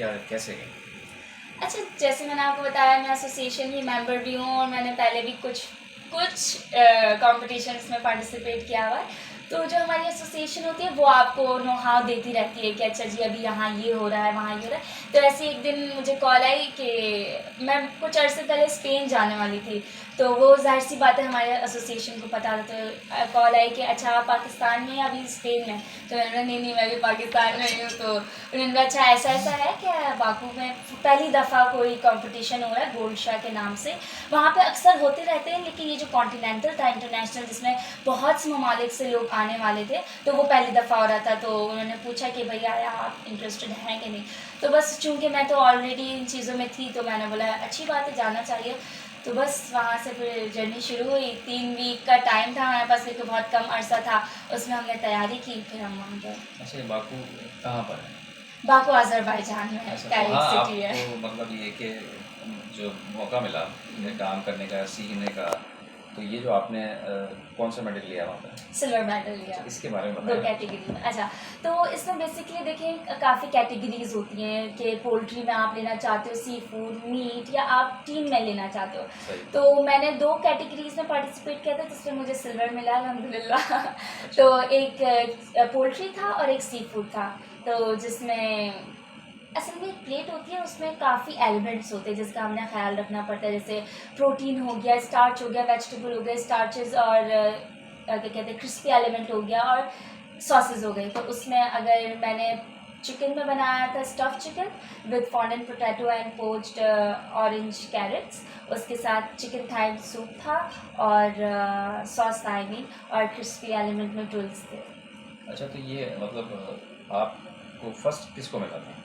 क्या कैसे गई? अच्छा, जैसे मैंने आपको बताया मैं एसोसिएशन की मेंबर भी हूँ और मैंने पहले भी कुछ कुछ कॉम्पिटिशन्स में पार्टिसिपेट किया हुआ है। तो जो हमारी एसोसिएशन होती है वो आपको नो हाउ देती रहती है कि अच्छा जी अभी यहाँ ये हो रहा है, वहाँ ये हो रहा है। तो ऐसे एक दिन मुझे कॉल आई कि मैं कुछ अर्से पहले स्पेन जाने वाली थी। तो वो ज़ाहिर सी बात है हमारे एसोसिएशन को पता था। तो कॉल आई कि अच्छा आप पाकिस्तान में या अभी स्पेन में? तो मैंने कहा नहीं मैं भी पाकिस्तान में ही हूँ। तो उन्होंने कहा अच्छा ऐसा ऐसा है क्या, बाकू में पहली दफ़ा कोई कंपटीशन हो रहा है गोल्ड शाह के नाम से। वहाँ पे अक्सर होते रहते हैं लेकिन ये जो कॉन्टिनेंटल था इंटरनेशनल जिसमें बहुत से ममालिक से लोग आने वाले थे तो वो पहली दफ़ा हो रहा था। तो उन्होंने पूछा कि भैया आप इंटरेस्टेड हैं कि नहीं। तो बस चूँकि मैं तो ऑलरेडी इन चीज़ों में थी तो मैंने बोला अच्छी बात है जाना चाहिए। तो बस वहाँ से फिर जर्नी शुरू हुई। 3 वीक का टाइम था हमारे पास क्योंकि बहुत कम अरसा था, उसमें हमने तैयारी की फिर हम वहाँ गए। अच्छा, ये बाकू कहाँ पर है? बाकू अज़रबैजान में है, अच्छा, तो कैरिक हाँ सिटी है। आपको मतलब ये कि जो मौका मिला ये काम करने का, सीखने का, तो ये जो आपने कौन सा मेडल लिया वहाँ पे? सिल्वर मेडल लिया। अच्छा, इसके बारे में 2 बताएं। कैटेगरी में। अच्छा, तो इसमें बेसिकली देखें काफ़ी कैटेगरीज़ होती हैं कि पोल्ट्री में आप लेना चाहते हो, सी फूड, मीट या आप टीम में लेना चाहते हो। सही। तो मैंने 2 कैटेगरीज़ में पार्टिसिपेट किया था जिसमें मुझे सिल्वर मिला अल्हम्दुलिल्लाह। अच्छा। तो एक पोल्ट्री था और एक सी फूड था। तो जिसमें असल में एक प्लेट होती है उसमें काफ़ी एलिमेंट्स होते हैं जिसका हमने ख्याल रखना पड़ता है। जैसे प्रोटीन हो गया, स्टार्च हो गया, वेजिटेबल हो गए, स्टार्चेस और क्या कहते हैं क्रिस्पी एलिमेंट हो गया और सॉसेस हो गई। तो उसमें अगर मैंने चिकन में बनाया था stuff chicken with fondant potato and poached orange carrots, उसके साथ चिकन थाई सूप था और सॉस था और क्रिस्पी एलिमेंट में टूल्स थे। अच्छा, तो ये मतलब आपको फर्स्ट किसको मिला था?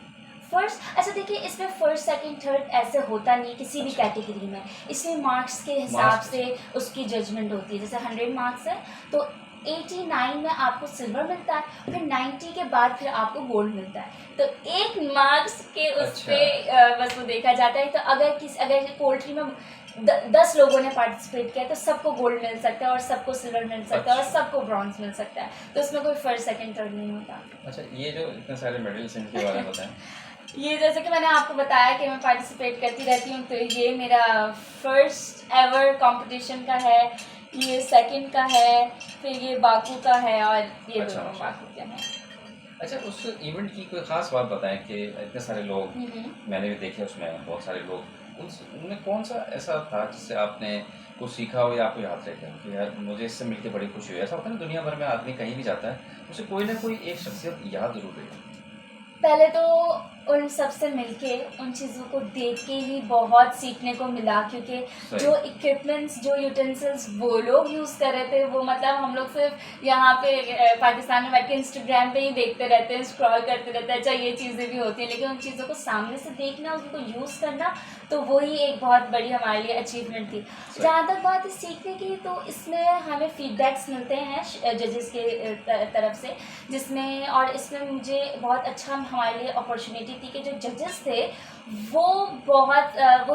फर्स्ट अच्छा देखिए इसमें फर्स्ट सेकंड थर्ड ऐसे होता नहीं किसी भी अच्छा। कैटेगरी में। इसमें मार्क्स के हिसाब मार्क्स से उसकी जजमेंट होती है। जैसे 100 मार्क्स है तो 89 में आपको सिल्वर मिलता है, फिर 90 के बाद फिर आपको गोल्ड मिलता है। तो 1 मार्क्स के उस अच्छा। पे बस वो देखा जाता है। तो अगर पोल्ट्री में 10 लोगों ने पार्टिसिपेट किया तो सबको गोल्ड मिल सकता है और सबको सिल्वर मिल सकता है और अच्छा। सबको ब्रॉन्ज मिल सकता है। तो उसमें कोई फर्स्ट सेकंड थर्ड नहीं होता। अच्छा, ये जो इतने सारे मेडल्स हैं इनके बारे में बताएं। ये जैसे कि मैंने आपको बताया कि मैं पार्टिसिपेट करती रहती हूँ। तो ये मेरा फर्स्ट एवर कंपटीशन का है, ये सेकंड का है, फिर ये बाकू का है और ये अच्छा, दोनों अच्छा। बाकू के हैं। अच्छा, उस इवेंट की कोई ख़ास बात बताएं कि इतने सारे लोग मैंने भी देखे उसमें बहुत सारे लोग, उनमें कौन सा ऐसा था जिससे आपने कुछ सीखा हो या आपको याद रह गया हो कि यार मुझे इससे मिलकर बड़ी खुशी हुई? ऐसा होता है ना दुनिया भर में आदमी कहीं भी जाता है उसे कोई ना कोई एक शख्सियत याद ज़रूर रही। पहले तो उन सब से मिलके उन चीज़ों को देख के ही बहुत सीखने को मिला क्योंकि सही। जो इक्विपमेंट्स जो यूटेंसिल्स वो लोग यूज़ कर रहे थे वो मतलब हम लोग सिर्फ यहाँ पे पाकिस्तान में बैठ के इंस्टाग्राम पे ही देखते रहते हैं, स्क्रॉल करते रहते हैं। अच्छा ये चीज़ें भी होती हैं लेकिन उन चीज़ों को सामने से देखना उनको यूज़ करना तो वही एक बहुत बड़ी हमारे लिए अचीवमेंट थी। जहाँ तक बात है सीखने की तो इसमें हमें फीडबैक्स मिलते हैं जजेस के तरफ से जिसमें और इसमें मुझे बहुत अच्छा हमारे लिए अपॉर्चुनिटी थी कि जो जजेस थे वो बहुत वो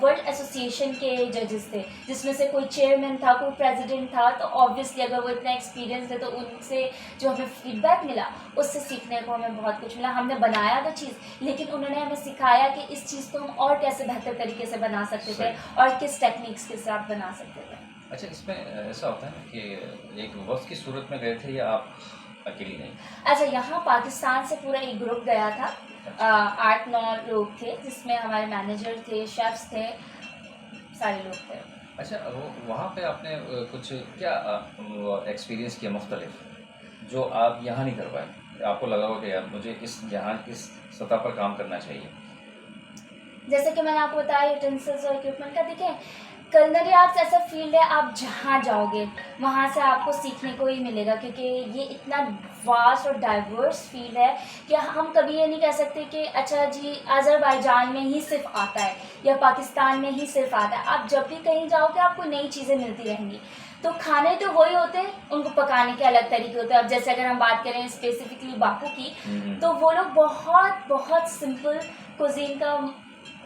वर्ल्ड एसोसिएशन के जजेस थे जिसमें से कोई चेयरमैन था, कोई प्रेसिडेंट था। तो ऑब्वियसली अगर वो इतना एक्सपीरियंस है तो उनसे जो हमें फीडबैक मिला उससे सीखने को हमें बहुत कुछ मिला। हमने बनाया तो चीज़ लेकिन उन्होंने हमें सिखाया कि इस चीज़ को हम और कैसे बेहतर तरीके से बना सकते थे और किस टेक्निक्स के साथ बना सकते थे। अच्छा, इसमें ऐसा होता है ना कि एक वक्त की सूरत में गए थे या आप अकेली नहीं? अच्छा यहाँ पाकिस्तान से पूरा एक ग्रुप गया था। 8-9 लोग थे जिसमें हमारे मैनेजर थे, शेफ्स थे, सारे लोग थे। अच्छा, वो वहाँ पे आपने कुछ क्या एक्सपीरियंस किया मुख्तलिफ जो आप यहाँ नहीं कर पाए? आपको लगा हो कि यार मुझे यहाँ इस सतह पर काम करना चाहिए? जैसे कि मैंने आपको बताया यूटेंसिल्स और इक्विपमेंट का देखें कलनरी आर्ट्स ऐसा फील्ड है आप जहाँ जाओगे वहाँ से आपको सीखने को ही मिलेगा क्योंकि ये इतना वास्ट और डाइवर्स फील्ड है कि हम कभी ये नहीं कह सकते कि अच्छा जी अज़रबैजान में ही सिर्फ आता है या पाकिस्तान में ही सिर्फ आता है। आप जब भी कहीं जाओगे आपको नई चीज़ें मिलती रहेंगी। तो खाने तो वही होते हैं, उनको पकाने के अलग तरीके होते हैं। अब जैसे अगर हम बात करें स्पेसिफिकली बाकू की तो वो लोग बहुत बहुत सिंपल कुजीन का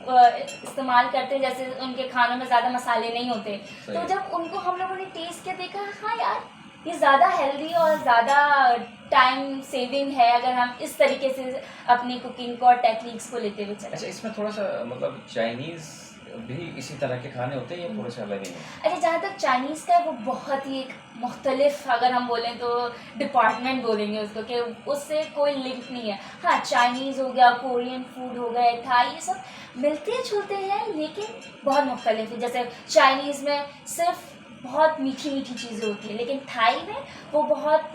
इस्तेमाल करते हैं। जैसे उनके खानों में ज़्यादा मसाले नहीं होते। तो जब उनको हम लोगों ने टेस्ट किया देखा हाँ यार ये ज़्यादा हेल्दी और ज़्यादा टाइम सेविंग है अगर हम इस तरीके से अपनी कुकिंग को और टेक्निक्स को लेते हुए चलें। अच्छा, इसमें थोड़ा-सा मतलब चाइनीज़ भी इसी तरह के खाने होते हैं या थोड़े से अलग ही हैं? अच्छा, जहाँ तक चाइनीज़ का है वो बहुत ही एक मुख्तलिफ, अगर हम बोलें तो डिपार्टमेंट बोलेंगे उसको, कि उससे कोई लिंक नहीं है। हाँ, चाइनीज़ हो गया, कोरियन फूड हो गए, थाई, ये सब मिलते जुलते हैं लेकिन बहुत मुख्तलिफ है। जैसे चाइनीज़ में सिर्फ बहुत मीठी मीठी चीज़ें होती हैं, लेकिन थाई में वो बहुत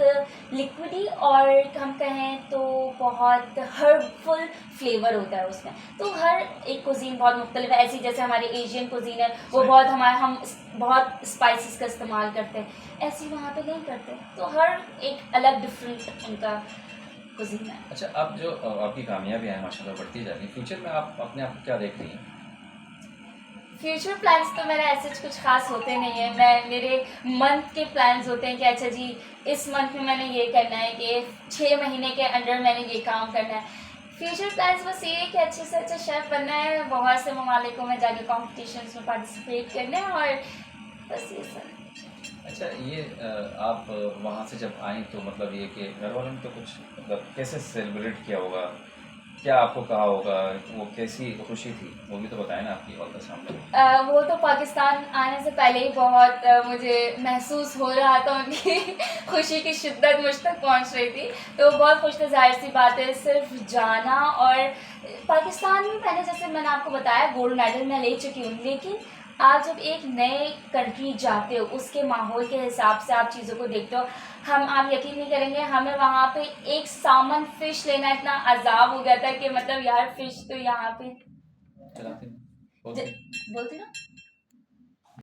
लिक्विडी और हम कहें तो बहुत हर्बफुल फ्लेवर होता है उसमें। तो हर एक कुज़ीन बहुत मुख्तलिफ है। ऐसी जैसे हमारी एशियन कुज़ीन है वो सही। बहुत हमारे हम बहुत स्पाइसेस का इस्तेमाल करते हैं, ऐसी वहाँ पे नहीं करते। तो हर एक अलग डिफरेंट उनका कुज़ीन है। अच्छा, अब जो आपकी कामयाबियाँ हैं माशाल्लाह बढ़ती जा रही हैं, फ्यूचर में आप अपने आप को क्या देख रही हैं? फ्यूचर प्लान्स तो मेरा ऐसे कुछ खास होते नहीं है। मैं मेरे मंथ के प्लान्स होते हैं कि अच्छा जी इस मंथ में मैंने ये करना है, कि 6 महीने के अंडर मैंने ये काम करना है। फ्यूचर प्लान्स बस ये है कि अच्छे से अच्छा शेफ़ बनना है, बहुत से ममालिकों में जाके कॉम्पिटिशन्स में पार्टिसिपेट करना है और बस ये सब। अच्छा, ये आप वहाँ से जब आईं तो मतलब ये कि घर वालों ने तो कुछ मतलब कैसे सेलिब्रेट किया होगा? क्या आपको कहा होगा? वो कैसी खुशी थी? वो भी तो बताएँ ना आपकी वालदा सामने। वो तो पाकिस्तान आने से पहले ही बहुत मुझे महसूस हो रहा था, उनकी खुशी की शिद्दत मुझ तक पहुंच रही थी। तो वो बहुत खुश थे, ज़ाहिर-सी बात है। सिर्फ जाना और पाकिस्तान में मैंने, जैसे मैंने आपको बताया, गोल्ड मेडल मैं ले चुकी हूँ, लेकिन आप जब एक नए कंट्री जाते हो, उसके माहौल के हिसाब से आप चीज़ों को देखते हो। आप यकीन नहीं करेंगे, हमें वहाँ पे एक सामन फ़िश लेना इतना अज़ाब हो गया था कि मतलब यार फ़िश तो यहाँ पे चलाते हैं, ज बोलते हैं। बोलती ना?